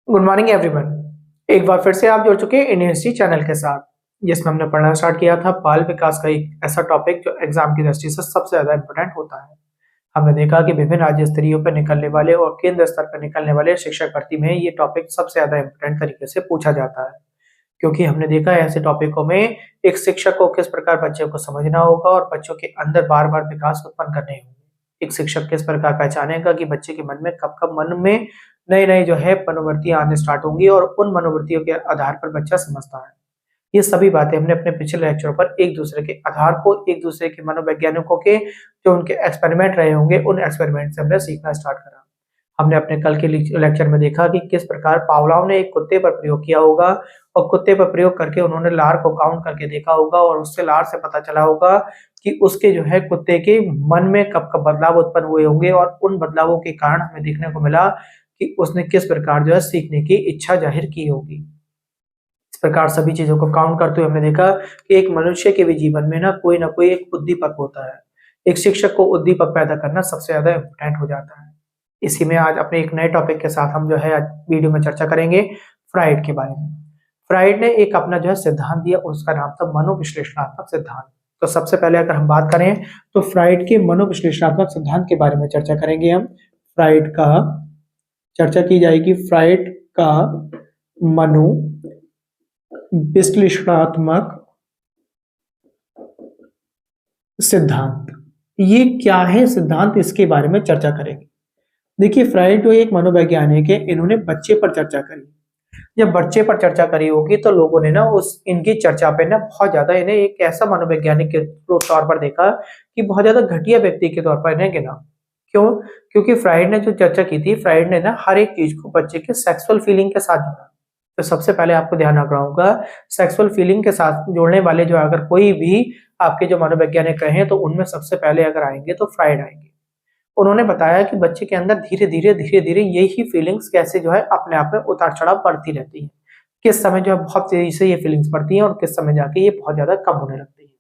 Good morning everyone. एक बार फिर से आप जुड़ चुके हैं इंडियन हिस्ट्री चैनल के साथ, जिसमें हमने पढ़ना स्टार्ट किया था बाल विकास का एक ऐसा टॉपिक जो एग्जाम की दृष्टि से सबसे ज्यादा इंपॉर्टेंट होता है। हमने देखा कि विभिन्न राज्य स्तरीयों पर निकलने वाले और केंद्र स्तर पर निकलने वाले शिक्षक भर्ती में ये टॉपिक सबसे ज्यादा इंपॉर्टेंट तरीके से पूछा जाता है, क्योंकि हमने देखा है ऐसे टॉपिकों में एक शिक्षक को किस प्रकार बच्चों को समझना होगा और बच्चों के अंदर बार बार विकास उत्पन्न करने होंगे। एक शिक्षक किस प्रकार पहचानेगा कि बच्चे के मन में कब कब मन में नए नए जो है मनोवृत्तियां आने स्टार्ट होंगी और उन मनोवृत्तियों के आधार पर बच्चा समझता है। ये सभी बातें हमने अपने पिछले लेक्चर पर एक दूसरे के आधार को एक दूसरे के मनोवैज्ञानिकों के जो उनके एक्सपेरिमेंट रहे होंगे उन एक्सपेरिमेंट से हमने सीखना स्टार्ट करा। हमने अपने कल के लेक्चर में देखा कि किस प्रकार पावलोव ने एक कुत्ते पर प्रयोग किया होगा और कुत्ते पर प्रयोग करके उन्होंने लार को काउंट करके देखा होगा और उससे लार से पता चला होगा कि उसके जो है कुत्ते के मन में कब कब बदलाव उत्पन्न हुए होंगे और उन बदलावों के कारण हमें देखने को मिला कि उसने किस प्रकार जो है सीखने की इच्छा जाहिर की होगी। इस प्रकार सभी चीजों को काउंट करते हुए हमने देखा कि एक मनुष्य के भी जीवन में ना कोई एक उद्दीपक होता है। एक शिक्षक को उद्दीपक पैदा करना सबसे ज्यादा इम्पोर्टेंट हो जाता है। इसी में आज अपने एक नए टॉपिक के साथ हम जो है आज वीडियो में चर्चा करेंगे फ्राइड के बारे में। फ्राइड ने एक अपना जो है सिद्धांत दिया, उसका नाम था मनोविश्लेषणात्मक सिद्धांत। तो सबसे पहले अगर हम बात करें तो फ्राइड के मनोविश्लेषणात्मक सिद्धांत के बारे में चर्चा करेंगे हम। फ्राइड का चर्चा की जाएगी, फ्राइड का मनो विश्लेषणात्मक सिद्धांत ये क्या है सिद्धांत, इसके बारे में चर्चा करेंगे। देखिए फ्राइड जो एक मनोवैज्ञानिक है, इन्होंने बच्चे पर चर्चा करी। जब बच्चे पर चर्चा करी होगी तो लोगों ने ना उस इनकी चर्चा पे ना बहुत ज्यादा इन्हें एक ऐसा मनोवैज्ञानिक के तौर पर देखा कि बहुत ज्यादा घटिया व्यक्ति के तौर पर इन्हें गिना। क्यों? क्योंकि फ्राइड ने जो चर्चा की थी, फ्राइड ने ना हर एक चीज को बच्चे के सेक्सुअल फीलिंग के साथ जोड़ा। तो सबसे पहले आपको ध्यान रखना होगा, सेक्सुअल फीलिंग के साथ जोड़ने वाले जो अगर कोई भी आपके जो मनोवैज्ञानिक रहे तो उनमें सबसे पहले अगर आएंगे तो फ्राइड आएंगे। उन्होंने बताया कि बच्चे के अंदर धीरे-धीरे यही फीलिंग्स कैसे जो है अपने आप में उतार-चढ़ाव बढ़ती रहती हैं। किस समय जो है बहुत तेजी से ये फीलिंग्स बढ़ती हैं और किस समय जाके ये बहुत ज़्यादा कम होने लगती हैं।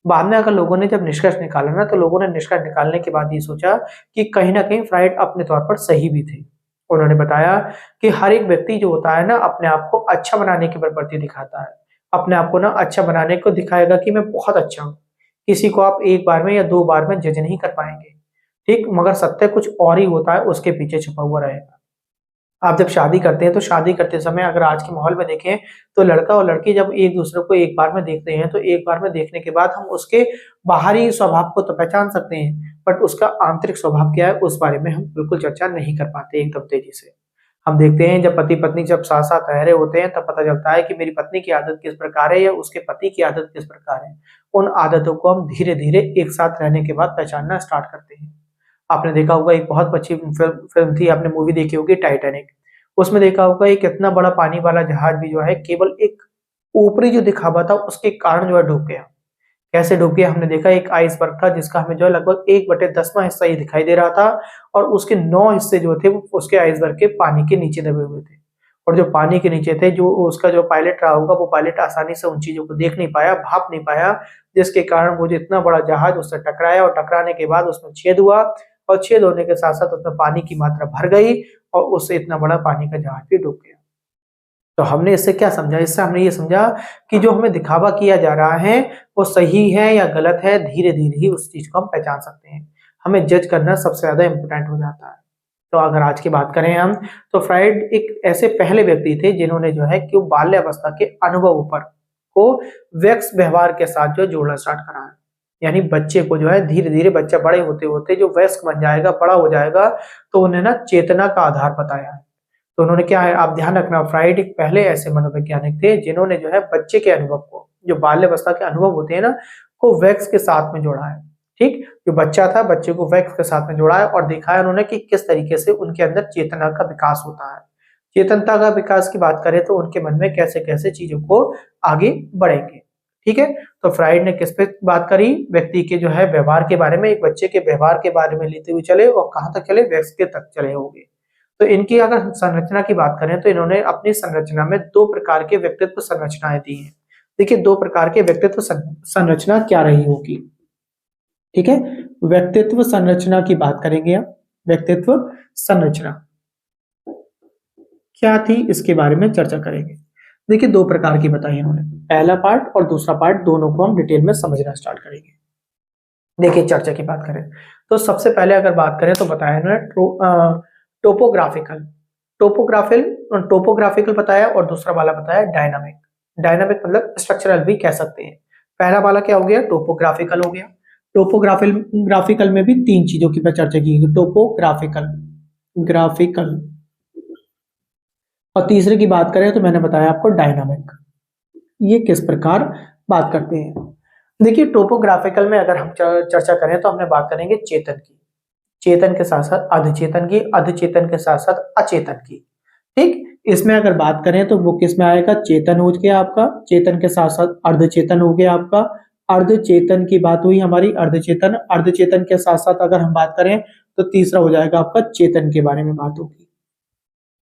बाद में अगर लोगों ने जब निष्कर्ष निकाला ना, तो लोगों ने निष्कर्ष निकालने के बाद ये सोचा कि कहीं न कहीं फ्राइड अपने तौर पर सही भी थे। उन्होंने बताया कि हर एक व्यक्ति जो होता है ना, अपने आप को अच्छा बनाने की प्रवृत्ति दिखाता है। अपने आप को ना अच्छा बनाने को दिखाएगा कि मैं बहुत अच्छा हूँ। किसी को आप 1 बार में या 2 बार में जज नहीं कर पाएँगे। ठीक, मगर सत्य कुछ और ही होता है, उसके पीछे छुपा हुआ रहेगा। आप जब शादी करते हैं तो शादी करते समय अगर आज के माहौल में देखें तो लड़का और लड़की जब एक दूसरे को एक बार में देखते हैं तो एक बार में देखने के बाद हम उसके बाहरी स्वभाव को तो पहचान सकते हैं, बट उसका आंतरिक स्वभाव क्या है उस बारे में हम बिल्कुल चर्चा नहीं कर पाते एकदम तेजी से। हम देखते हैं जब पति पत्नी जब साथ साथ रह रहे होते हैं तब पता चलता है कि मेरी पत्नी की आदत किस प्रकार है या उसके पति की आदत किस प्रकार है। उन आदतों को हम धीरे धीरे एक साथ रहने के बाद पहचानना स्टार्ट करते हैं। आपने देखा होगा एक बहुत अच्छी फ़िल्म थी, आपने मूवी देखी होगी टाइटैनिक। उसमें देखा होगा एक इतना बड़ा पानी वाला जहाज भी जो है केवल एक ऊपरी जो दिखावा था उसके कारण जो है डूब गया। कैसे डूब गया हमने देखा, एक आइसबर्ग था जिसका हमें जो है लगभग 1/10वां हिस्सा ही दिखाई दे रहा था और उसके 9 हिस्से जो थे वो उसके आइसबर्ग के पानी के नीचे दबे हुए थे। और जो पानी के नीचे थे, जो उसका जो पायलट रहा होगा वो पायलट आसानी से उन चीज़ों को देख नहीं पाया, भाप नहीं पाया, जिसके कारण वो जो इतना बड़ा जहाज उससे टकराया और टकराने के बाद उसमें छेद हुआ और छेद होने के साथ-साथ उसमें पानी की मात्रा भर गई और उससे इतना बड़ा पानी का जहाज भी डूब गया। तो हमने इससे क्या समझा? इससे हमने ये समझा कि जो हमें दिखावा किया जा रहा है, वो सही है या गलत है, धीरे-धीरे ही उस चीज़ को हम पहचान सकते हैं। हमें जज करना सबसे ज़्यादा इम्पोर्टेंट हो जाता है। तो अगर आज की बात करें हम, तो फ्राइड एक ऐसे पहले व्यक्ति थे जिन्होंने जो है कि बाल्यावस्था के अनुभवों पर को वयस्क व्यवहार के साथ जो जोड़ना स्टार्ट करा है। यानी बच्चे को जो है धीरे-धीरे बच्चा बड़े होते-होते जो वयस्क बन जाएगा, बड़ा हो जाएगा, तो उन्हें ना चेतना का आधार बताया है। तो उन्होंने क्या है, आप ध्यान रखना, फ्राइड एक पहले ऐसे मनोवैज्ञानिक थे जिन्होंने जो है बच्चे के अनुभव को, जो बाल्यावस्था के अनुभव होते हैं ना, को वयस्क के साथ में जोड़ा है। ठीक, जो बच्चा था बच्चे को वयस्क के साथ में जोड़ा है और दिखाया उन्होंने कि किस तरीके से उनके अंदर चेतना का विकास होता है। चेतनता का विकास की बात करें तो उनके मन में कैसे-कैसे चीजों को आगे बढ़ेंगे। ठीक है, तो फ्राइड ने किस पे बात करी? व्यक्ति के जो है व्यवहार के बारे में, एक बच्चे के व्यवहार के बारे में लेते हुए चले और कहाँ तक चले? वयस्क के तक चले होंगे। तो इनकी अगर संरचना की बात करें तो इन्होंने अपनी संरचना में 2 प्रकार के व्यक्तित्व संरचनाएं दी हैं। देखिए 2 प्रकार के व्यक्तित्व संरचना क्या रही होगी। ठीक है, व्यक्तित्व संरचना की बात करेंगे हम। व्यक्तित्व संरचना क्या थी इसके बारे में चर्चा करेंगे। देखिए दो प्रकार की बताई इन्होंने, पहला पार्ट और दूसरा पार्ट, दोनों को हम डिटेल में समझना स्टार्ट करेंगे। देखिए चर्चा की बात करें तो सबसे पहले अगर बात करें तो बताया इन्होंने टोपोग्राफिकल, टोपोग्राफिकल बताया और दूसरा वाला बताया डायनामिक। डायनामिक मतलब स्ट्रक्चरल भी कह सकते हैं। पहला वाला क्या हो गया, टोपोग्राफिकल हो गया। टोपोग्राफिकल ग्राफिकल में भी तीन चीजों की चर्चा की गई, टोपोग्राफिकल, ग्राफिकल, और तीसरे की बात करें तो मैंने बताया आपको डायनामिक। ये किस प्रकार बात करते हैं। देखिए टोपोग्राफिकल में अगर हम चर्चा करें तो हमने बात करेंगे चेतन की, चेतन के साथ साथ अर्धचेतन की, अर्धचेतन के साथ साथ अचेतन की। ठीक, इसमें अगर बात करें तो वो किस में आएगा, चेतन हो गया आपका, चेतन के साथ साथ अर्धचेतन हो गया आपका, अर्धचेतन की बात हुई हमारी, अर्धचेतन, अर्धचेतन के साथ साथ अगर हम बात करें तो तीसरा हो जाएगा आपका चेतन के बारे में बात होगी।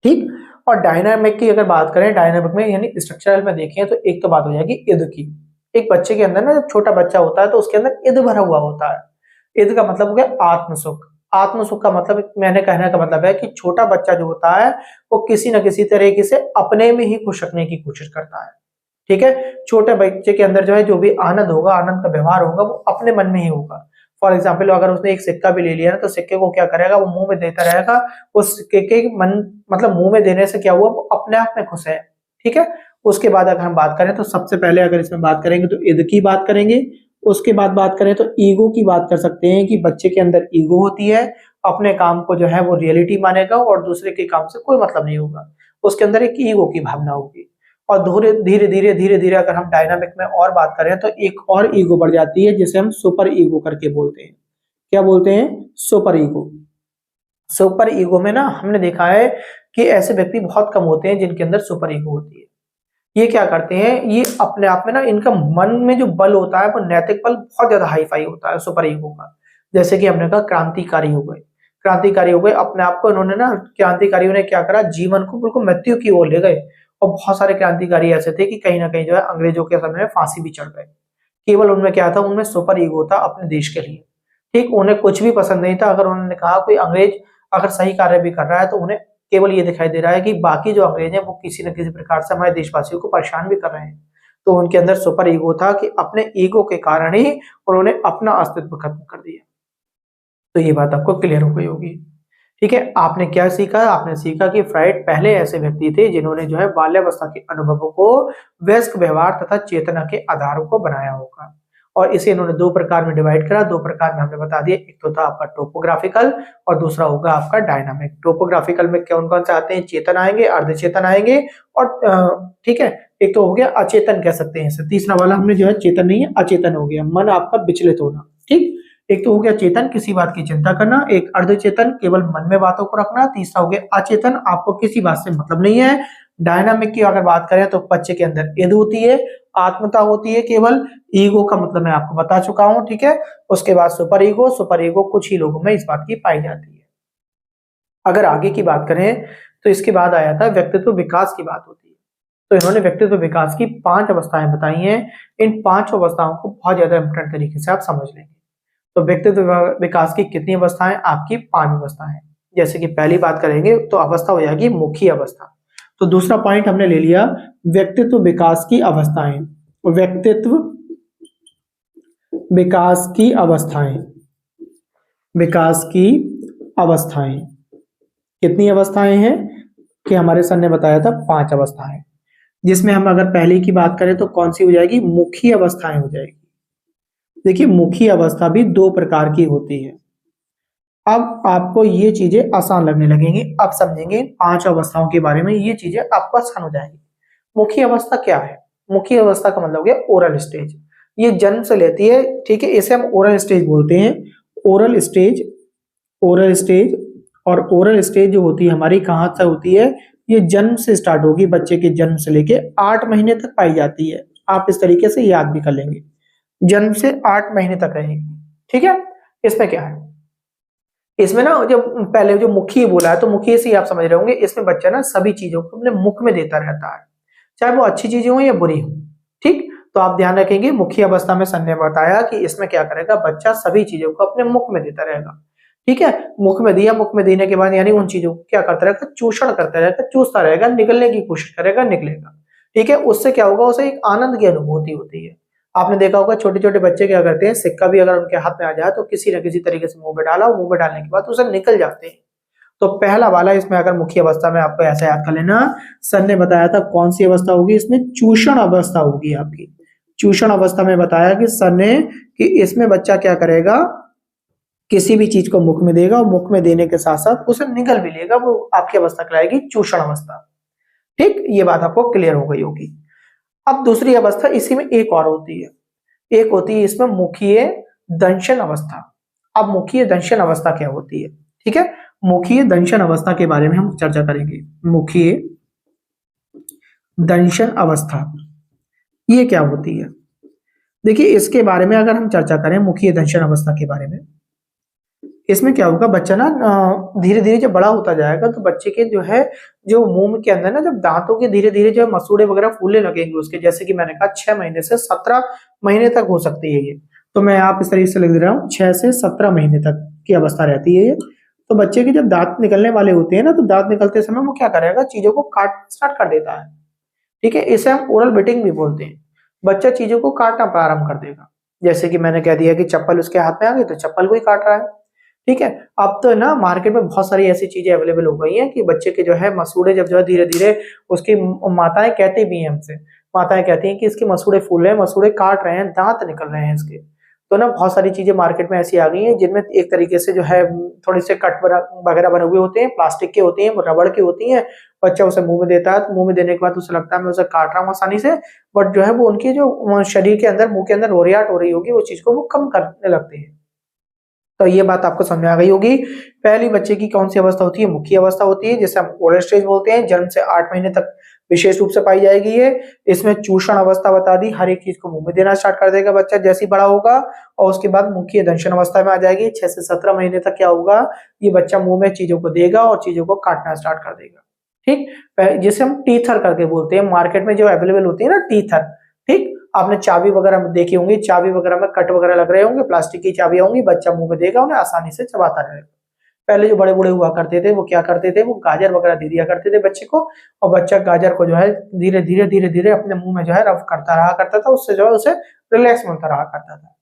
ठीक, और डायनामिक की अगर बात करें, डायनामिक में यानी स्ट्रक्चरल में देखें तो एक तो बात हो जाएगी इद की। एक बच्चे के अंदर ना जब छोटा बच्चा होता है तो उसके अंदर इद भरा हुआ होता है। इद का मतलब हो गया आत्मसुख। आत्मसुख का मतलब, मैंने कहने का मतलब है कि छोटा बच्चा जो होता है वो किसी न किसी तरीके से अपने में ही खुश रखने की कोशिश करता है। ठीक है, छोटे बच्चे के अंदर जो है जो भी आनंद होगा, आनंद का व्यवहार होगा वो अपने मन में ही होगा। फॉर एग्जाम्पल अगर उसने एक सिक्का भी ले लिया ना तो सिक्के को क्या करेगा, वो मुंह में देता रहेगा। उस सिक्के के मन मतलब मुंह में देने से क्या हुआ, वो अपने आप में खुश है। ठीक है, उसके बाद अगर हम बात करें तो सबसे पहले अगर इसमें बात करेंगे तो इद की बात करेंगे। उसके बाद बात करें तो ईगो की बात कर सकते हैं कि बच्चे के अंदर ईगो होती है, अपने काम को जो है वो रियलिटी मानेगा और दूसरे के काम से कोई मतलब नहीं होगा। उसके अंदर एक ईगो की भावना होगी। और धीरे धीरे अगर हम डायनामिक में और बात करें तो एक और ईगो बढ़ जाती है जिसे हम सुपर ईगो करके बोलते हैं। क्या बोलते हैं, सुपर ईगो। सुपर ईगो में ना हमने देखा है कि ऐसे व्यक्ति बहुत कम होते हैं जिनके अंदर सुपर ईगो होती है। ये क्या करते हैं, ये अपने आप में ना इनका मन में जो बल होता है वो नैतिक बल बहुत ज्यादा हाई फाई होता है सुपर ईगो का। जैसे कि हमने कहा क्रांतिकारी हो गए, क्रांतिकारी हो गए, अपने आप को इन्होंने ना, क्रांतिकारियों ने क्या करा, जीवन को बिल्कुल मृत्यु की ओर ले गए। और बहुत सारे क्रांतिकारी ऐसे थे कि कहीं ना कहीं जो है अंग्रेजों के समय में फांसी भी चढ़ गए। केवल उनमें क्या था, उनमें सुपर ईगो था अपने देश के लिए। ठीक, उन्हें कुछ भी पसंद नहीं था। अगर उन्होंने कहा कोई अंग्रेज अगर सही कार्य भी कर रहा है तो उन्हें केवल ये दिखाई दे रहा है कि बाकी जो अंग्रेज हैं वो किसी न किसी प्रकार से हमारे देशवासियों को परेशान भी कर रहे हैं। तो उनके अंदर सुपर ईगो था कि अपने ईगो के कारण ही उन्होंने अपना अस्तित्व खत्म कर दिया। तो ये बात आपको क्लियर हो गई होगी। ठीक है, आपने क्या सीखा, आपने सीखा कि फ्राइड पहले ऐसे व्यक्ति थे जिन्होंने जो है बाल्यावस्था के अनुभवों को वयस्क व्यवहार तथा चेतना के आधारों को बनाया होगा। और इसे इन्होंने दो प्रकार में डिवाइड करा। दो प्रकार में हमने बता दिया, एक तो था आपका टोपोग्राफिकल और दूसरा होगा आपका डायनामिक। टोपोग्राफिकल में कौन कौन से आते हैं, चेतन आएंगे, अर्धचेतन आएंगे और ठीक है, एक तो हो गया अचेतन कह सकते हैं इसे। तीसरा वाला हमने जो है चेतन नहीं है, अचेतन हो गया, मन आपका विचलित होना। ठीक, एक तो हो गया चेतन, किसी बात की चिंता करना, एक अर्धचेतन, केवल मन में बातों को रखना, तीसरा हो गया अचेतन, आपको किसी बात से मतलब नहीं है। डायनामिक की अगर बात करें तो बच्चे के अंदर इद होती है, आत्मता होती है केवल, ईगो का मतलब मैं आपको बता चुका हूं। ठीक है, उसके बाद सुपर ईगो, सुपर ईगो कुछ ही लोगों में इस बात की पाई जाती है। अगर आगे की बात करें तो इसके बाद आया था व्यक्तित्व विकास की बात होती है। तो इन्होंने व्यक्तित्व विकास की 5 अवस्थाएं बताई हैं। इन 5 अवस्थाओं को बहुत ज्यादा इंपॉर्टेंट तरीके से आप समझ लेंगे। तो व्यक्तित्व विकास की कितनी अवस्थाएं, आपकी 5 अवस्थाएं। जैसे कि पहली बात करेंगे तो अवस्था हो जाएगी मुखी अवस्था। तो दूसरा पॉइंट हमने ले लिया व्यक्तित्व विकास की अवस्थाएं, व्यक्तित्व विकास की अवस्थाएं, विकास की अवस्थाएं। कितनी अवस्थाएं हैं कि हमारे सर ने बताया था 5 अवस्थाएं, जिसमें हम अगर पहली की बात करें तो कौन सी हो जाएगी, मुखी अवस्थाएं हो जाएगी। देखिए मुखी अवस्था भी 2 प्रकार की होती है। अब आपको ये चीजें आसान लगने लगेंगी, अब समझेंगे 5 अवस्थाओं के बारे में, ये चीजें आपको आसान हो जाएंगी। मुखी अवस्था क्या है, मुखी अवस्था का मतलब हो गया ओरल स्टेज। ये जन्म से लेती है, ठीक है, इसे हम ओरल स्टेज बोलते हैं। ओरल स्टेज, ओरल स्टेज, और ओरल स्टेज जो होती है हमारी कहाँ से होती है, ये जन्म से स्टार्ट होगी, बच्चे के जन्म से लेके 8 महीने तक पाई जाती है। आप इस तरीके से याद भी कर लेंगे, जन्म से 8 महीने तक रहेगी। ठीक है, इसमें क्या है, इसमें ना जब पहले जो मुखी बोला है तो मुखी से ही आप समझ रहे होंगे, इसमें बच्चा ना सभी चीजों को अपने मुख में देता रहता है, चाहे वो अच्छी चीजें हो या बुरी हो। ठीक, तो आप ध्यान रखेंगे मुखी अवस्था में सर ने बताया कि इसमें क्या करेगा, बच्चा सभी चीजों को अपने मुख में देता रहेगा। ठीक है, मुख में दिया, मुख में देने के बाद यानी उन चीजों को क्या करता रहेगा, चूषण करता रहेगा, चूसता रहेगा, निकलने की कोशिश करेगा, निकलेगा। ठीक है, उससे क्या होगा, उसे एक आनंद की अनुभूति होती है। आपने देखा होगा छोटे छोटे बच्चे क्या करते हैं, सिक्का भी अगर उनके हाथ में आ जाए तो किसी न किसी तरीके से मुंह में डाला, मुंह में डालने के बाद उसे निकल जाते हैं। तो पहला वाला इसमें अगर मुख्य अवस्था में आपको ऐसा याद कर लेना, सर ने बताया था कौन सी अवस्था होगी, इसमें चूषण अवस्था होगी आपकी। चूषण अवस्था में बताया कि सर ने कि इसमें बच्चा क्या करेगा, किसी भी चीज को मुख में देगा और मुख में देने के साथ साथ उसे निगल भी लेगा, वो आपकी अवस्था कहलाएगी चूषण अवस्था। ठीक, ये बात आपको क्लियर हो गई होगी। अब दूसरी अवस्था इसी में एक और होती है, एक होती है इसमें मुखीय दंशन अवस्था। अब मुखीय दंशन अवस्था क्या होती है, ठीक है, मुखीय दंशन अवस्था के बारे में हम चर्चा करेंगे। मुखीय दंशन अवस्था ये क्या होती है, देखिए इसके बारे में अगर हम चर्चा करें मुखीय दंशन अवस्था के बारे में, इसमें क्या होगा, बच्चा ना धीरे धीरे जब बड़ा होता जाएगा तो बच्चे के जो है, जो मुंह के अंदर ना जब दांतों के धीरे धीरे जो मसूड़े वगैरह फूलने लगेंगे उसके, जैसे कि मैंने कहा 6 महीने से 17 महीने तक हो सकती है ये, तो मैं आप इस तरीके से लिख दे रहा हूँ 6 से 17 महीने तक की अवस्था रहती है ये। तो बच्चे के जब दांत निकलने वाले होते हैं ना, तो दांत निकलते समय वो क्या करेगा, चीजों को काट स्टार्ट कर देता है। ठीक है, इसे हम ओरल बिटिंग भी बोलते हैं। बच्चा चीजों को काटना प्रारंभ कर देगा, जैसे कि मैंने कह दिया कि चप्पल उसके हाथ में आ गई तो चप्पल को ही काट रहा है। ठीक है, अब तो ना मार्केट में बहुत सारी ऐसी चीजें अवेलेबल हो गई हैं कि बच्चे के जो है मसूड़े जब जो है धीरे धीरे, उसकी माताएं कहती भी हैं हमसे, माताएं कहती हैं कि इसके मसूड़े फूल रहे हैं, मसूड़े काट रहे हैं, दांत निकल रहे हैं इसके। तो ना बहुत सारी चीजें मार्केट में ऐसी आ गई हैं जिनमें एक तरीके से जो है थोड़े से कट वगैरह बने हुए होते हैं, प्लास्टिक के होती हैं, रबड़ की होती हैं। बच्चा उसे मुंह में देता है तो मुंह में देने के बाद उसे लगता है मैं उसे काट रहा हूँ आसानी से, बट जो है वो उनकी जो शरीर के अंदर, मुंह के अंदर रोरियाट हो रही होगी, उस चीज को वो कम करने लगते हैं। तो ये बात आपको समझ में आ गई होगी। पहली बच्चे की कौन सी अवस्था होती है, मुख्य अवस्था होती है, जिसे हम ओरल स्टेज बोलते हैं, जन्म से 8 महीने तक विशेष रूप से पाई जाएगी ये। इसमें चूषण अवस्था बता दी, हर एक चीज को मुंह में देना स्टार्ट कर देगा बच्चा जैसे ही बड़ा होगा, और उसके बाद मुख्य दंशन अवस्था में आ जाएगी। 6 से 17 महीने तक क्या होगा, ये बच्चा मुंह में चीजों को देगा और चीजों को काटना स्टार्ट कर देगा। ठीक, जिसे हम टीथर करके बोलते हैं, मार्केट में जो अवेलेबल होती है ना टीथर। ठीक, आपने चाबी वगैरह देखी होंगी, चाबी वगैरह में कट वगैरह लग रहे होंगे, प्लास्टिक की चाबियां होंगी, बच्चा मुंह में देगा, उन्हें आसानी से चबाता रहेगा। पहले जो बड़े बूढ़े हुआ करते थे वो क्या करते थे, वो गाजर वगैरह दे दिया करते थे बच्चे को, और बच्चा गाजर को जो है धीरे धीरे धीरे धीरे अपने मुंह में जो है रफ करता रहा करता था, उससे जो है उसे रिलैक्स मिलता रहा करता था।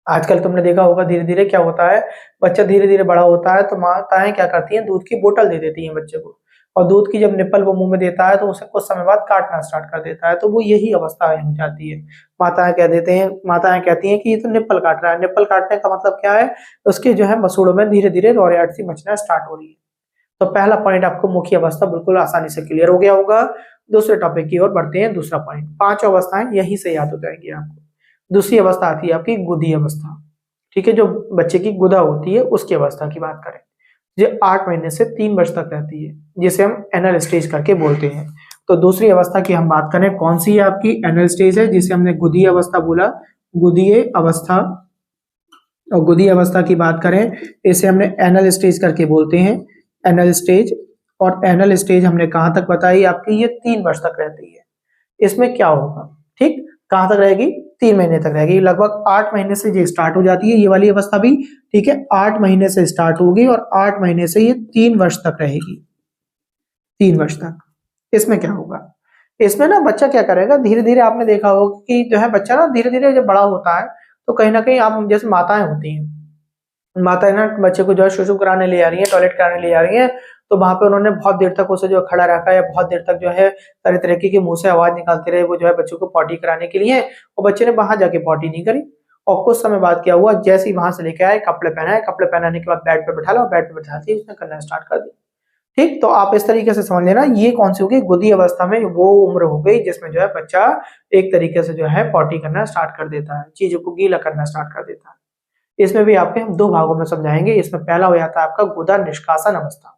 आजकल तुमने देखा होगा धीरे धीरे क्या होता है, बच्चा धीरे धीरे बड़ा होता है तो माताएं क्या करती हैं, दूध की बोतल दे देती हैं बच्चे को, और दूध की जब निप्पल वो मुंह में देता है तो उसे कुछ समय बाद काटना स्टार्ट कर देता है। तो वो यही अवस्था हो जाती है। माताएं कहती हैं कि ये तो निप्पल काट रहा है। निप्पल काटने का मतलब क्या है, उसके जो है मसूड़ों में धीरे धीरे रोरियाट सी मचना स्टार्ट हो रही है। तो पहला पॉइंट आपको मुख्य अवस्था बिल्कुल आसानी से क्लियर हो गया होगा। दूसरे टॉपिक की ओर बढ़ते हैं। दूसरा पॉइंट, 5 अवस्थाएं यहीं से याद हो जाएंगी आपको। दूसरी अवस्था आती है आपकी गुदी अवस्था। ठीक है, जो बच्चे की गुदा होती है उसकी अवस्था की बात करें, जो 8 महीने से 3 वर्ष तक रहती है, जिसे हम एनल स्टेज करके बोलते हैं। तो दूसरी अवस्था की हम बात करें, कौन सी है आपकी, एनल स्टेज है, जिसे हमने गुदी अवस्था बोला, गुदीय अवस्था। और गुदी अवस्था की बात करें, इसे हमने एनल स्टेज करके बोलते हैं, एनल स्टेज। और एनल स्टेज हमने कहां तक बताई आपकी, ये 3 वर्ष तक रहती है। इसमें क्या होगा, ठीक, कहां तक रहेगी, 3 महीने तक रहेगी। लगभग 8 महीने से ये स्टार्ट हो जाती है ये वाली अवस्था भी। ठीक है, 8 महीने से स्टार्ट होगी और 8 महीने से ये 3 वर्ष तक रहेगी, 3 वर्ष तक। इसमें क्या होगा, इसमें ना बच्चा क्या करेगा, धीरे धीरे आपने देखा होगा कि जो है बच्चा ना धीरे धीरे जब बड़ा होता है तो कहीं ना कहीं आप जैसे माताएं होती हैं, माताएं ना बच्चे को जो है सुसु कराने ले आ रही है, टॉयलेट कराने ले आ रही है, तो वहां पे उन्होंने बहुत देर तक उसे जो खड़ा रखा या बहुत देर तक जो है तरह तरीके के मुंह से आवाज निकालते रहे वो जो है बच्चों को पॉटी कराने के लिए, और बच्चे ने वहां जाके पॉटी नहीं करी। और कुछ समय बाद क्या हुआ, जैसे ही वहां से लेके आए, कपड़े पहनाए, कपड़े पहनाने के बाद बेड पे बैठा लो, बेड पे बैठाते ही उसने करना स्टार्ट कर दिया। ठीक, तो आप इस तरीके से समझ लेना, ये कौन सी होगी, गुदी अवस्था में वो उम्र हो गई जिसमें जो है बच्चा एक तरीके से जो है पॉटी करना स्टार्ट कर देता है, चीजों को गीला करना स्टार्ट कर देता है। इसमें भी आपके हम 2 भागों में समझाएंगे। इसमें पहला हो जाता है आपका गुदा निष्कासन अवस्था।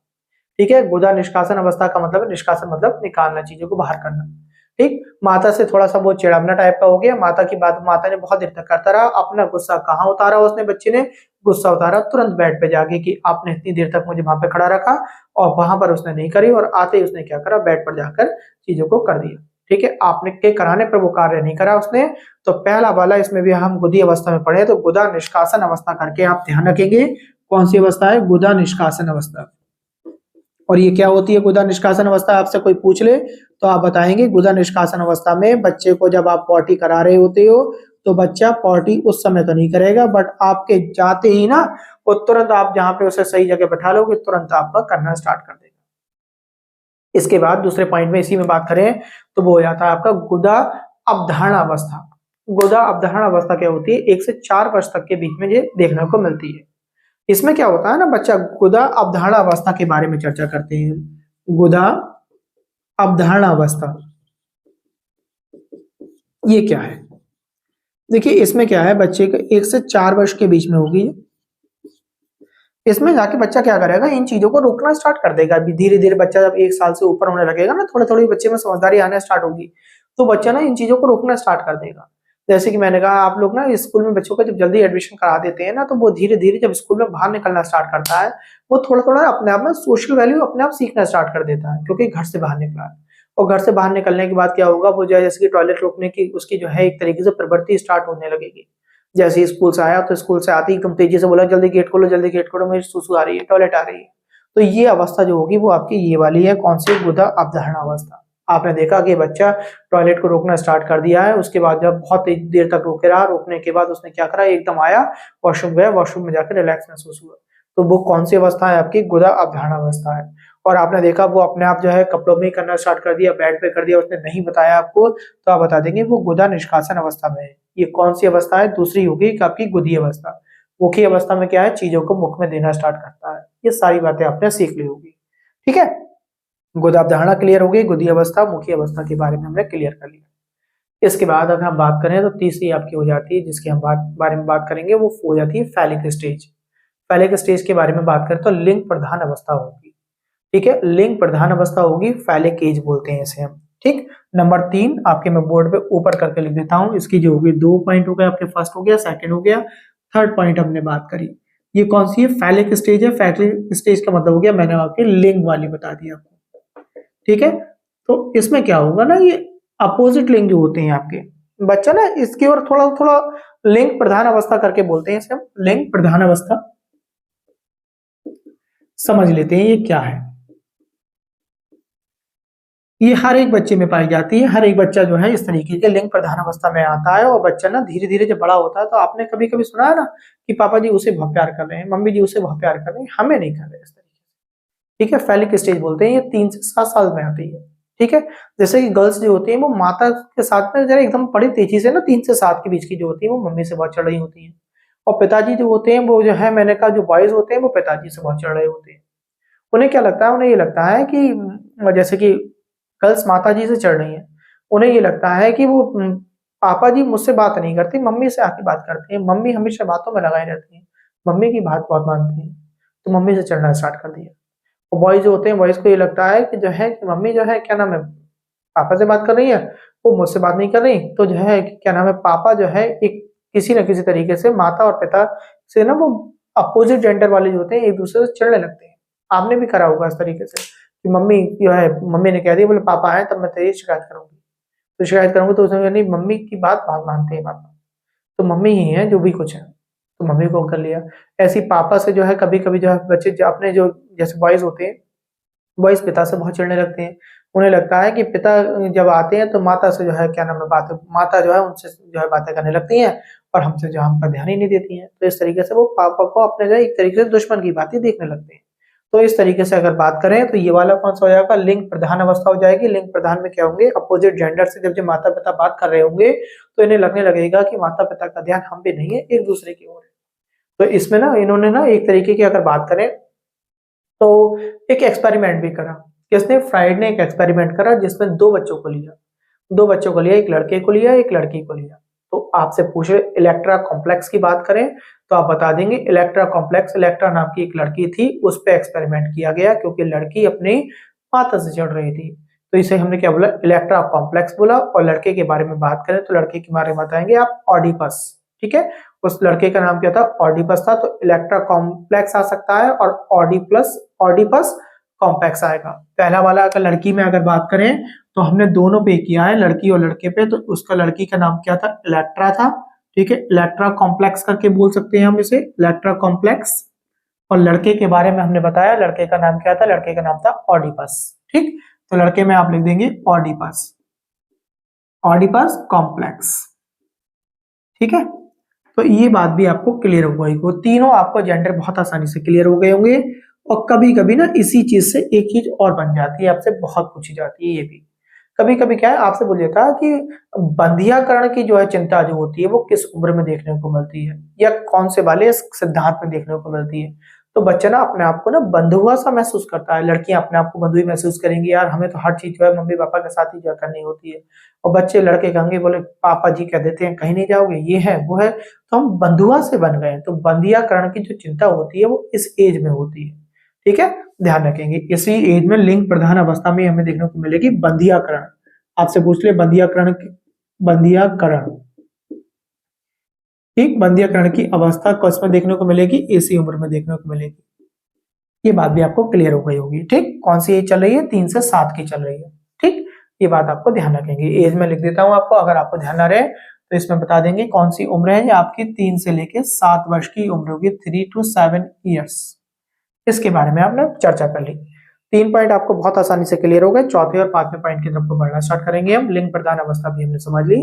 ठीक है, गुदा निष्कासन अवस्था का मतलब है, निष्कासन मतलब निकालना, चीजों को बाहर करना। ठीक, माता से थोड़ा सा वो चिड़ावना टाइप का हो गया, माता की बात माता ने बहुत देर तक करता रहा, अपना गुस्सा कहाँ उतारा उसने, बच्चे ने गुस्सा उतारा तुरंत बेड पे जाके कि आपने इतनी देर तक मुझे वहां पे खड़ा रखा, और वहां पर उसने नहीं करी, और आते ही उसने क्या करा, बेड पर जाकर चीजों को कर दिया। ठीक है, आपने के कराने पर वो कार्य नहीं करा उसने। तो पहला वाला इसमें भी हम गुदी अवस्था में पढ़े, तो गुदा निष्कासन अवस्था करके आप ध्यान रखेंगे। कौन सी अवस्था है? गुदा निष्कासन अवस्था। और ये क्या होती है गुदा निष्कासन अवस्था? आपसे कोई पूछ ले तो आप बताएंगे गुदा निष्कासन अवस्था में बच्चे को जब आप पॉटी करा रहे होते हो तो बच्चा पॉटी उस समय तो नहीं करेगा, बट आपके जाते ही ना वो तुरंत आप जहां पे उसे सही जगह बैठा लोगे तुरंत आपका करना स्टार्ट कर देगा। इसके बाद दूसरे पॉइंट में इसी में बात करें तो वो हो जाता है आपका गुदा अवधारणा अवस्था। गुदा अवधारणा अवस्था क्या होती है? 1 से 4 वर्ष तक के बीच में ये देखने को मिलती है। इसमें क्या होता है ना बच्चा गुदा अवधारणा अवस्था के बारे में चर्चा करते हैं। गुदा अवधारणा अवस्था ये क्या है? देखिए इसमें क्या है, बच्चे के 1 से 4 वर्ष के बीच में होगी। इसमें जाके बच्चा क्या करेगा, इन चीजों को रोकना स्टार्ट कर देगा। धीरे धीरे बच्चा जब 1 साल से ऊपर होने लगेगा ना, थोड़ी थोड़ी बच्चे में समझदारी आने स्टार्ट होगी, तो बच्चा ना इन चीजों को रोकना स्टार्ट कर देगा। जैसे कि मैंने कहा, आप लोग ना स्कूल में बच्चों का जब जल्दी एडमिशन करा देते हैं ना, तो वो धीरे धीरे जब स्कूल में बाहर निकलना स्टार्ट करता है, वो थोड़ा थोड़ा अपने आप में सोशल वैल्यू अपने आप सीखना स्टार्ट कर देता है, क्योंकि घर से बाहर निकला है। और घर से बाहर निकलने के बाद क्या होगा, वो जो है जैसे कि टॉयलेट रोकने की उसकी जो है एक तरीके से प्रवृत्ति स्टार्ट होने लगेगी। जैसे ही स्कूल से आया तो स्कूल से आते ही एकदम तेजी से बोला जल्दी गेट खोलो, जल्दी गेट खोलो, मेरी सुसु आ रही है, टॉयलेट आ रही है। तो ये अवस्था जो होगी वो आपकी ये वाली है, कौन सी? गुदा अवधारणा अवस्था। आपने देखा कि बच्चा टॉयलेट को रोकना स्टार्ट कर दिया है, उसके बाद जब बहुत देर तक रोके रहा, रोकने के बाद उसने क्या करा, एकदम आया, वॉशरूम गया, वॉशरूम में जाकर रिलैक्स महसूस हुआ। तो वो कौन सी अवस्था है? आपकी गुदा अवधारणा अवस्था है। और आपने देखा वो अपने आप जो है कपड़ों में ही करना स्टार्ट कर दिया, बेड पे कर दिया, उसने नहीं बताया आपको, तो आप बता देंगे वो गुदा निष्कासन अवस्था में है। ये कौन सी अवस्था है? दूसरी होगी कि आपकी गुदी अवस्था। मुखी अवस्था में क्या है, चीजों को मुख में देना स्टार्ट करता है। ये सारी बातें आपने सीख ली होगी, ठीक है। गुदा अवधारणा क्लियर हो गई, गुदी अवस्था, मुखी अवस्था के बारे में हमने क्लियर कर लिया। इसके बाद अगर हम बात करें तो तीसरी आपकी हो जाती है, जिसकी हम बारे में बात करेंगे, वो हो जाती है फैलिक स्टेज। फैलिक स्टेज के बारे में बात करें तो लिंग प्रधान अवस्था होगी, ठीक है। लिंग प्रधान अवस्था होगी, फैलिक एज बोलते हैं इसे हम, ठीक। नंबर 3 आपके मैं बोर्ड पे ऊपर करके लिख देता हूं। इसकी जो होगी 2 पॉइंट हो गए आपके, फर्स्ट हो गया, सेकंड हो गया, थर्ड पॉइंट हमने बात करी। ये कौन सी है? फैलिक स्टेज है। फैलिक स्टेज का मतलब हो गया, मैंने आपकी लिंग वाली बता दी आपको, ठीक है। तो इसमें क्या होगा ना, ये अपोजिट लिंग जो होते हैं आपके, बच्चा ना इसकी ओर थोड़ा थोड़ा लिंग प्रधान अवस्था करके बोलते हैं इसे हम, लिंग प्रधान अवस्था। समझ लेते हैं ये क्या है। ये हर एक बच्चे में पाई जाती है, हर एक बच्चा जो है इस तरीके के लिंग प्रधान अवस्था में आता है। और बच्चा ना धीरे धीरे जब बड़ा होता है, तो आपने कभी कभी सुना है ना कि पापा जी उसे बहुत प्यार कर रहे हैं, मम्मी जी उसे बहुत प्यार कर रहे हैं, हमें नहीं कर रहे इस तरीके से, ठीक है। फैलिक स्टेज बोलते हैं, ये 3 से 7 साल में आती है, ठीक है। जैसे कि गर्ल्स जो होती है वो माता के साथ में जरा एकदम बड़ी तेजी से ना 3 से 7 के बीच की जो होती है वो मम्मी से बहुत चढ़ रही होती है। और पिताजी जो होते हैं वो जो है, मैंने कहा जो बॉयज होते हैं वो पिताजी से बहुत चढ़ रहे होते हैं। उन्हें क्या लगता है, उन्हें ये लगता है कि जैसे कि गर्ल्स माता जी से चढ़ रही हैं, उन्हें ये लगता है कि वो पापा जी मुझसे बात नहीं करती, मम्मी से आके बात करती हैं, मम्मी हमेशा बातों में लगाई रहती हैं, मम्मी की बात बहुत मानती हैं, तो मम्मी से चढ़ना स्टार्ट कर दिया। और बॉयज जो होते हैं, बॉयज को ये लगता है कि जो है कि मम्मी जो है क्या नाम है, पापा से बात कर रही है, वो मुझसे बात नहीं कर रही, तो जो है क्या नाम है, पापा जो है एक किसी न किसी तरीके से माता और पिता से ना वो अपोजिट जेंडर वाले जो होते हैं एक दूसरे से चिढ़ने लगते हैं। आपने भी करा होगा इस तरीके से कि मम्मी जो है, मम्मी ने कह दिया बोले पापा आए तब मैं तेरी शिकायत करूंगी, तो शिकायत करूंगी, तो उसने नहीं, मम्मी की बात बहुत मानते हैं पापा, तो मम्मी ही है जो भी कुछ है, तो मम्मी को कर लिया। ऐसी पापा से जो है कभी कभी जो है बच्चे अपने जो जैसे बॉयज होते हैं, बॉयज पिता से बहुत चिढ़ने लगते हैं। उन्हें लगता है कि पिता जब आते हैं तो माता से जो है क्या नाम है बात, माता जो है उनसे जो है बातें करने लगती हैं और हमसे जो हम पर ध्यान ही नहीं देती हैं। तो इस तरीके से वो पापा को अपने जो है एक तरीके से दुश्मन की बातें देखने लगते हैं। तो इस तरीके से अगर बात करें तो ये वाला कौन सा हो जाएगा, लिंग प्रधान अवस्था हो जाएगी। लिंग प्रधान में क्या होंगे, अपोजिट जेंडर से जब माता पिता बात कर रहे होंगे तो इन्हें लगने लगेगा कि माता पिता का ध्यान हम पे नहीं है, एक दूसरे की ओर है। तो इसमें ना इन्होंने ना एक तरीके की अगर बात करें तो एक एक्सपेरिमेंट भी करा। किसने? फ्राइड ने एक एक्सपेरिमेंट करा जिसमें 2 बच्चों को लिया, 2 बच्चों को लिया, एक लड़के को लिया, एक लड़की को लिया। तो आपसे पूछ रहे इलेक्ट्रा कॉम्प्लेक्स की बात करें तो आप बता देंगे इलेक्ट्रा कॉम्प्लेक्स, इलेक्ट्रा नाम की एक लड़की थी, उस पर एक्सपेरिमेंट किया गया क्योंकि लड़की अपनी माता से चढ़ रही थी, तो इसे हमने क्या बोला, इलेक्ट्रा कॉम्प्लेक्स बोला। और लड़के के बारे में बात करें तो लड़के के बारे में बताएंगे आप ऑडिपस, ठीक है। उस लड़के का नाम क्या था, ऑडिपस था, तो इलेक्ट्रा कॉम्प्लेक्स आ सकता है और ऑडिपस कॉम्प्लेक्स आएगा। पहला वाला अगर लड़की में अगर बात करें तो हमने दोनों पे किया है, लड़की और लड़के पे, तो उसका लड़की का नाम क्या था, इलेक्ट्रा था, ठीक है। इलेक्ट्रा कॉम्प्लेक्स करके बोल सकते हैं हम इसे, इलेक्ट्रा कॉम्प्लेक्स, और लड़के के बारे में हमने बताया, लड़के का नाम क्या था, लड़के का नाम था ऑडिपस। ठीक, तो लड़के में आप लिख देंगे ऑडिपस, ऑडिपस कॉम्प्लेक्स। ठीक है, तो ये बात भी आपको क्लियर हो गई, वो तीनों आपको जेंडर बहुत आसानी से क्लियर हो गए होंगे। और कभी कभी ना इसी चीज से एक चीज और बन जाती है, आपसे बहुत पूछी जाती है ये भी। कभी कभी क्या है, आपसे बोल देता है कि बंधियाकरण की जो है चिंता जो होती है वो किस उम्र में देखने को मिलती है, या कौन से वाले सिद्धांत में देखने को मिलती है। तो बच्चा ना अपने आप को ना बंधु हुआ सा महसूस करता है, लड़कियां अपने आप को बंधुई महसूस करेंगी, यार हमें तो हर चीज जो है मम्मी पापा के साथ ही जो करनी होती है। और बच्चे लड़के कहेंगे, बोले पापा जी कह देते हैं कहीं नहीं जाओगे, ये है वो है, तो हम बंधुआ से बन गए। तो बंधियाकरण की जो चिंता होती है वो इस एज में होती है। ठीक है, ध्यान रखेंगे, इसी एज में लिंग प्रधान अवस्था में हमें देखने को मिलेगी बंधियाकरण। आपसे पूछ ले बंधियाकरण, बंधियाकरण, ठीक, बंधियाकरण की अवस्था किसमें देखने को मिलेगी, इसी उम्र में देखने को मिलेगी। ये बात भी आपको क्लियर हो गई होगी। ठीक, कौन सी एज चल रही है, 3 से 7 की चल रही है। ठीक, ये बात आपको ध्यान रखेंगे, एज में लिख देता हूं आपको, अगर आपको ध्यान ना रहे तो इसमें बता देंगे कौन सी उम्र है। ये आपकी 3 से लेके 7 वर्ष की उम्र होगी, 3 to 7 ईयर्स। इसके बारे में आपने चर्चा कर ली। 3 पॉइंट आपको बहुत आसानी से क्लियर हो गए। चौथे और 5वें पॉइंट की तरफ को बढ़ना स्टार्ट करेंगे हम। लिंग प्रदान अवस्था भी हमने समझ ली।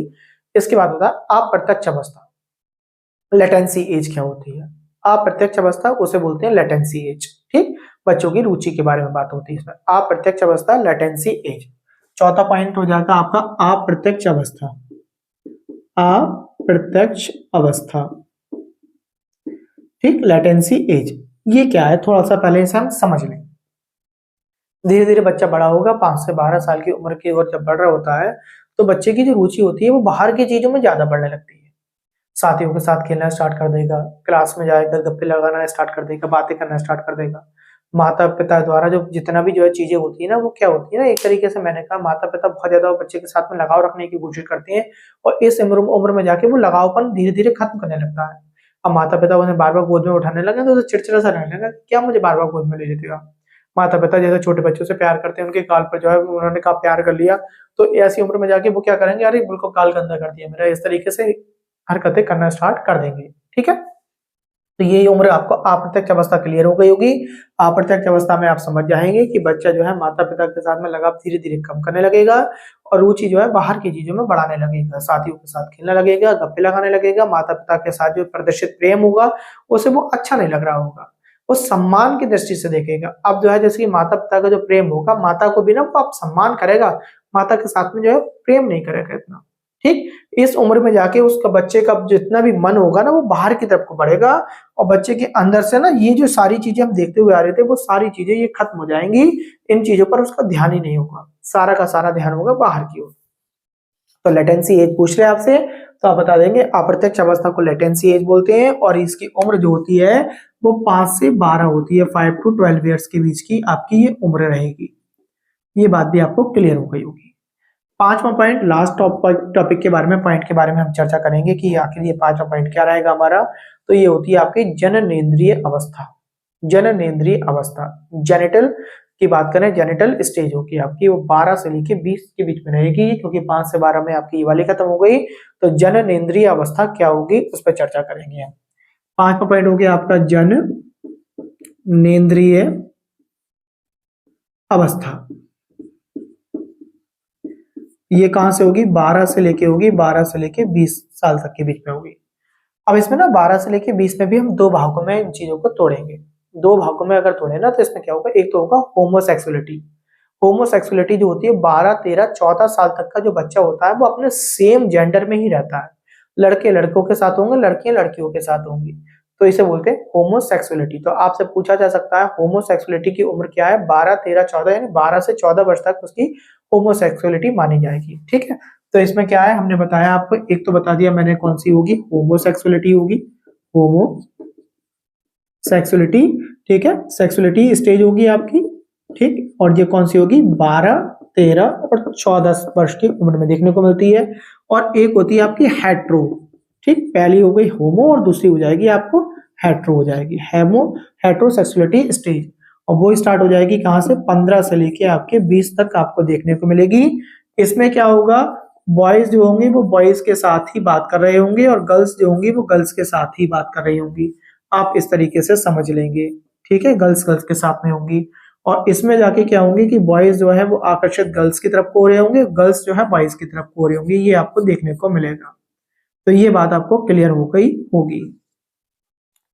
इसके बाद होता है अप्रत्यक्ष अवस्था। लेटेंसी एज क्या होती है, अप्रत्यक्ष अवस्था उसे बोलते हैं लेटेंसी एज। ठीक, बच्चों की रुचि के बारे में बात होती है इसमें, अप्रत्यक्ष अवस्था लेटेंसी एज। चौथा पॉइंट हो जाएगा आपका अप्रत्यक्ष अवस्था, अप्रत्यक्ष अवस्था। ठीक, लेटेंसी एज ये क्या है, थोड़ा सा पहले इसे हम समझ लें। धीरे धीरे बच्चा बड़ा होगा, 5 से 12 साल की उम्र की ओर जब बढ़ रहा होता है तो बच्चे की जो रुचि होती है वो बाहर की चीजों में ज्यादा बढ़ने लगती है। साथियों के साथ खेलना स्टार्ट कर देगा, क्लास में जाएगा गप्पे लगाना स्टार्ट कर देगा, बातें करना स्टार्ट कर देगा। माता पिता द्वारा जो जितना भी जो है चीजें होती है ना, वो क्या होती है ना, एक तरीके से मैंने कहा माता पिता बहुत ज्यादा बच्चे के साथ में लगाव रखने की कोशिश करते हैं, और इस उम्र में जाके वो लगावपन धीरे धीरे खत्म करने लगता है। अब माता पिता उन्हें बार बार गोद में उठाने लगे तो उसे चिड़चिड़ा सा रहने लगा, क्या मुझे बार बार गोद में ले लेते हो। माता पिता जैसे छोटे बच्चों से प्यार करते हैं, उनके गाल पर जो है उन्होंने कहा प्यार कर लिया, तो ऐसी उम्र में जाके वो क्या करेंगे, अरे बिल्कुल गाल गंदा कर दिया मेरा, इस तरीके से हरकतें करना स्टार्ट कर देंगे। ठीक है, तो ये उम्र आपको अप्रत्यक्ष अवस्था क्लियर हो गई होगी। अप्रत्यक्ष अवस्था में आप समझ जाएंगे कि बच्चा जो है माता पिता के साथ में लगाव धीरे धीरे कम करने लगेगा, और रुचि जो है बाहर की चीजों में बढ़ाने लगेगा, साथियों के साथ खेलने लगेगा, गप्पे लगाने लगेगा। माता पिता के साथ जो प्रदर्शित प्रेम होगा उसे वो अच्छा नहीं लग रहा होगा, वो सम्मान की दृष्टि से देखेगा। अब जो है जैसे कि माता पिता का जो प्रेम होगा, माता को भी ना वो आप सम्मान करेगा, माता के साथ में जो है प्रेम नहीं करेगा इतना। ठीक, इस उम्र में जाके उसका बच्चे का जितना भी मन होगा ना वो बाहर की तरफ को बढ़ेगा, और बच्चे के अंदर से ना ये जो सारी चीजें हम देखते हुए आ रहे थे वो सारी चीजें ये खत्म हो जाएंगी, इन चीजों पर उसका ध्यान ही नहीं होगा, सारा का सारा ध्यान होगा बाहर की ओर। तो लेटेंसी एज पूछ रहे हैं आपसे, तो आप बता देंगे अप्रत्यक्ष अवस्था को लेटेंसी एज बोलते हैं, और इसकी उम्र जो होती है वो 5 से 12 होती है, 5 to 12 ईयर्स के बीच की आपकी ये उम्र रहेगी। ये बात भी आपको क्लियर हो गई होगी। 5वां पॉइंट, लास्ट टॉपिक के बारे में, पॉइंट के बारे में हम चर्चा करेंगे कि आखिर ये 5वां पॉइंट क्या रहेगा हमारा। तो ये होती है आपकी जननेंद्रिय अवस्था। जननेंद्रिय अवस्था, जेनिटल की बात करें, जेनिटल स्टेज होगी आपकी वो 12 से लेके 20 के बीच में रहेगी, क्योंकि 5 से 12 में आपकी ये वाली खत्म हो गई। तो जननेंद्रिय अवस्था क्या होगी उस पर चर्चा करेंगे हम। 5वां पॉइंट हो गया आपका जननेंद्रिय अवस्था। ये कहां से होगी, 12 से लेके होगी, 12 से लेके 20 साल तक के बीच में होगी। अब इसमें ना 12 से लेके 20 में भी हम दो भागों में इन चीजों को तोड़ेंगे। दो भागों में अगर तोड़े ना तो इसमें क्या होगा, एक तो होगा होमोसेक्सुअलिटी। होमोसेक्सुअलिटी जो होती है 12, 13, 14 साल तक का जो बच्चा होता है वो अपने सेम जेंडर में ही रहता है, लड़के लड़कों के साथ होंगे, लड़कियां लड़कियों के साथ होंगी, तो इसे बोलते हैं होमोसेक्सुअलिटी। तो आपसे पूछा जा सकता है होमोसेक्सुअलिटी की उम्र क्या है, 12, 13, 14, यानी 12 से 14 वर्ष तक उसकी होमोसेक्सुअलिटी मानी जाएगी। ठीक है, तो इसमें क्या है हमने बताया आपको, एक तो बता दिया मैंने कौन सी होगी, होमोसेक्सुअलिटी होगी, होमोसेक्सुअलिटी। ठीक है, सेक्सुअलिटी स्टेज होगी आपकी। ठीक, और ये कौन सी होगी, 12, 13 और 14 वर्ष की उम्र में देखने को मिलती है। और एक होती है आपकी हेट्रो। ठीक, पहली हो गई होमो और दूसरी हो जाएगी आपको हेट्रो हो जाएगी, हेट्रोसेक्सुअलिटी स्टेज, और वो स्टार्ट हो जाएगी कहां से, 15 से लेके आपके 20 तक आपको देखने को मिलेगी। इसमें क्या होगा, बॉयज जो होंगे वो बॉयज के साथ ही बात कर रहे होंगे, और गर्ल्स जो होंगी वो गर्ल्स के साथ ही बात कर रही होंगी। आप इस तरीके से समझ लेंगे। ठीक है, गर्ल्स गर्ल्स के साथ में होंगी। और इसमें जाके क्या होंगे कि बॉयज जो है वो आकर्षित गर्ल्स की तरफ को हो रहे होंगे, गर्ल्स जो है बॉयज की तरफ को हो रहे होंगे, ये आपको देखने को मिलेगा। तो ये बात आपको क्लियर हो गई होगी।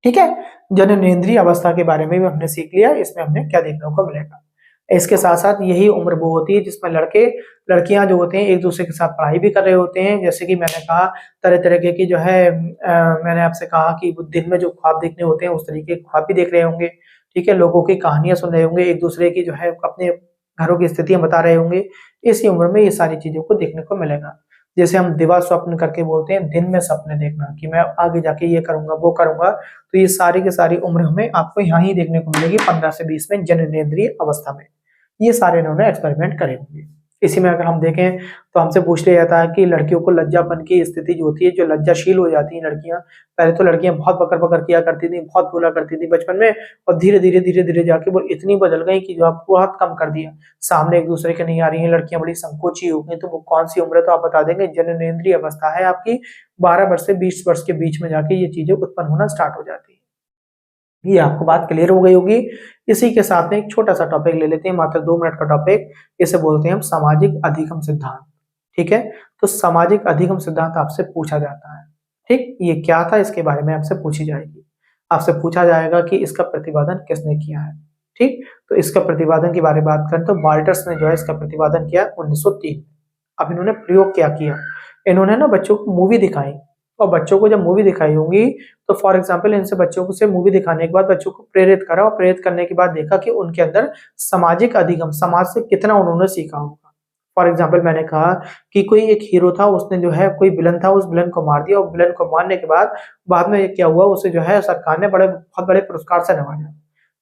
ठीक है, जननेंद्रिय अवस्था के बारे में भी हमने सीख लिया, इसमें हमने क्या देखने को मिलेगा। इसके साथ साथ यही उम्र वो होती है जिसमें लड़के लड़कियां जो होते हैं एक दूसरे के साथ पढ़ाई भी कर रहे होते हैं। जैसे कि मैंने कहा तरह तरह की जो है मैंने आपसे कहा कि वो दिन में जो ख्वाब देखने होते हैं उस तरीके के ख्वाब भी देख रहे होंगे। ठीक है, लोगों की कहानियां सुन रहे होंगे, एक दूसरे की जो है अपने घरों की स्थितियां बता रहे होंगे। इसी उम्र में ये सारी चीजों को देखने को मिलेगा। जैसे हम दिवा स्वप्न करके बोलते हैं, दिन में सपने देखना कि मैं आगे जाके ये करूंगा वो करूंगा। तो ये सारी की सारी उम्र हमें आपको यहाँ ही देखने को मिलेगी 15 से 20 में जननेंद्रिय अवस्था में। ये सारे इन्होंने एक्सपेरिमेंट करे होंगे। इसी में अगर हम देखें तो हमसे पूछ लिया जाता है कि लड़कियों को लज्जापन की स्थिति जो होती है, जो लज्जाशील हो जाती है लड़कियां। पहले तो लड़कियां बहुत बकर बकर किया करती थी, बहुत बोला करती थी बचपन में, और धीरे धीरे जाके वो इतनी बदल गई कि जो आप बहुत कम कर दिया, सामने एक दूसरे के नहीं आ रही है, लड़कियां बड़ी संकोची हो गई। तो वो कौन सी उम्र है तो आप बता देंगे, जननेंद्रिय अवस्था है आपकी 12 वर्ष से 20 वर्ष के बीच में जाके ये चीजें उत्पन्न होना स्टार्ट हो जाती है। ये आपको बात क्लियर हो गई होगी। इसी के साथ में एक छोटा सा टॉपिक ले लेते हैं, मात्र 2 मिनट का टॉपिक। इसे बोलते हैं हम सामाजिक अधिगम सिद्धांत। ठीक है, तो सामाजिक अधिगम सिद्धांत आपसे पूछा जाता है। ठीक, ये क्या था इसके बारे में आपसे पूछी जाएगी। आपसे पूछा जाएगा कि इसका प्रतिपादन किसने किया है। ठीक, तो इसका प्रतिपादन के बारे में बात करें तो वाल्टर्स ने जो है इसका प्रतिपादन किया 1903। अब इन्होंने प्रयोग क्या किया, इन्होंने ना बच्चों को मूवी दिखाई, और बच्चों को जब मूवी दिखाई होंगी तो फॉर एग्जाम्पल इनसे बच्चों को से मूवी दिखाने के बाद बच्चों को प्रेरित करा, और प्रेरित करने के बाद देखा कि उनके अंदर सामाजिक अधिगम, समाज से कितना उन्होंने सीखा होगा। फॉर एग्जाम्पल मैंने कहा कि कोई एक हीरो था, उसने जो है कोई विलन था, उस विलन को मार दिया, और विलन को मारने के बाद में क्या हुआ, उसे जो है सरकार ने बहुत बड़े पुरस्कार से नवाजा।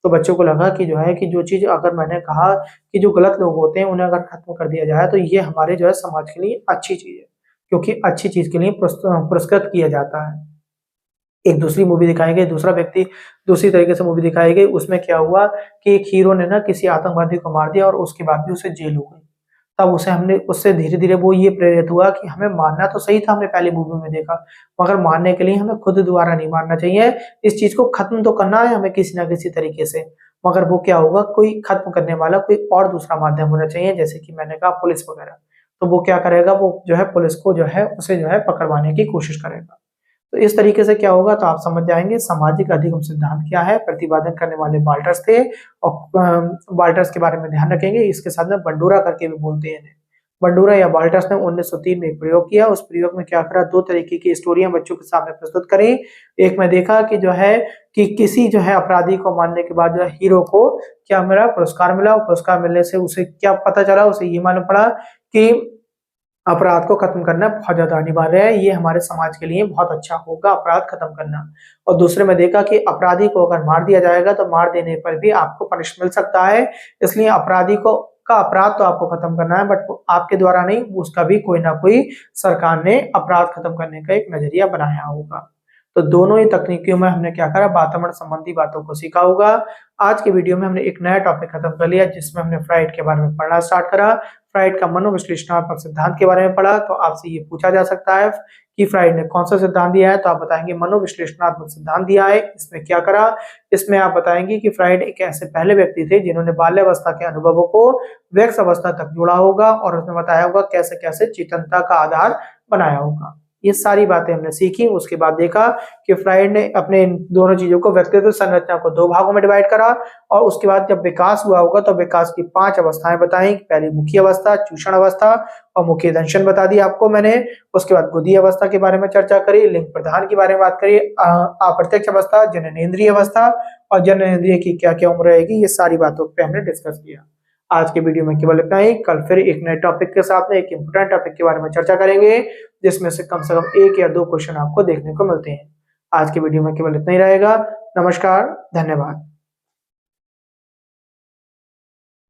तो बच्चों को लगा कि जो है कि जो चीज अगर मैंने कहा कि जो गलत लोग होते हैं उन्हें अगर खत्म कर दिया जाए तो ये हमारे जो है समाज के लिए अच्छी चीज है, क्योंकि अच्छी चीज के लिए पुरस्कृत किया जाता है। एक दूसरी मूवी दिखाई गई, दूसरा व्यक्ति दूसरी तरीके से मूवी दिखाई गई, उसमें क्या हुआ कि एक हीरो ने ना किसी आतंकवादी को मार दिया और उसके बाद भी उसे जेल हो गई। तब उसे हमने उससे धीरे धीरे वो ये प्रेरित हुआ कि हमें मारना तो सही था, हमने पहली मूवी में देखा, मगर मारने के लिए हमें खुद दोबारा नहीं मारना चाहिए। इस चीज को खत्म तो करना है हमें किसी ना किसी तरीके से, मगर वो क्या होगा, कोई खत्म करने वाला कोई और दूसरा माध्यम होना चाहिए, जैसे कि मैंने कहा पुलिस वगैरह। तो वो क्या करेगा, वो जो है पुलिस को जो है उसे जो है पकड़वाने की कोशिश करेगा। तो इस तरीके से क्या होगा, तो आप समझ जाएंगे सामाजिक अधिगम सिद्धांत क्या है। प्रतिपादन करने वाले वाल्टर्स थे, और वाल्टर्स के बारे में ध्यान रखेंगे। इसके साथ में बंडूरा करके भी बोलते हैं। बंडूरा या वाल्टर्स ने 1903 में एक प्रयोग किया। उस प्रयोग में क्या करा, 2 तरीके की स्टोरियां बच्चों के सामने प्रस्तुत करी। एक में देखा कि जो है कि किसी जो है अपराधी को मारने के बाद जो है हीरो को क्या मिला, पुरस्कार मिला। और पुरस्कार मिलने से उसे क्या पता चला, उसे ये मालूम पड़ा कि अपराध को खत्म करना बहुत ज्यादा अनिवार्य है, ये हमारे समाज के लिए बहुत अच्छा होगा अपराध खत्म करना। और दूसरे में देखा कि अपराधी को अगर मार दिया जाएगा तो मार देने पर भी आपको पनिश मिल सकता है, इसलिए अपराधी को का अपराध तो आपको खत्म करना है, बट आपके द्वारा नहीं, उसका भी कोई ना कोई सरकार ने अपराध खत्म करने का एक नजरिया बनाया होगा। तो दोनों ही तकनीकियों में हमने क्या करा, वातावरण संबंधी बातों को सीखा होगा। आज के वीडियो में हमने एक नया टॉपिक खत्म कर लिया, जिसमें हमने फ्राइड के बारे में पढ़ना स्टार्ट करा। फ्राइड का मनोविश्लेषणात्मक सिद्धांत के बारे में पढ़ा। तो आपसे ये पूछा जा सकता है कि फ्राइड ने कौन सा सिद्धांत दिया है, तो आप बताएंगे मनोविश्लेषणात्मक सिद्धांत दिया है। इसमें क्या करा, इसमें आप बताएंगे कि फ्राइड एक ऐसे पहले व्यक्ति थे जिन्होंने बाल्यावस्था के अनुभवों को वयस्क अवस्था तक जोड़ा होगा, और उसने बताया होगा कैसे कैसे चेतनता का आधार बनाया होगा। ये सारी बातें हमने सीखी। उसके बाद देखा कि फ्राइड ने अपने इन दोनों चीजों को, व्यक्तित्व संरचना को 2 भागों में डिवाइड करा, और उसके बाद जब विकास हुआ होगा तो विकास की 5 अवस्थाएं बताई। पहली मुख्य अवस्था, चूषण अवस्था और मुख्य दंशन बता दी आपको मैंने। उसके बाद गुदी अवस्था के बारे में चर्चा करी, लिंग प्रधान के बारे में बात करी, अप्रत्यक्ष अवस्था, जननेंद्रिय अवस्था, और जननेंद्रिय की क्या क्या उम्र रहेगी, ये सारी बातों पे हमने डिस्कस किया। आज के वीडियो में केवल इतना ही। कल फिर एक नए टॉपिक के साथ में एक इंपोर्टेंट टॉपिक के बारे में चर्चा करेंगे, जिसमें से कम 1 या 2 क्वेश्चन आपको देखने को मिलते हैं। आज के वीडियो में केवल इतना ही रहेगा। नमस्कार, धन्यवाद।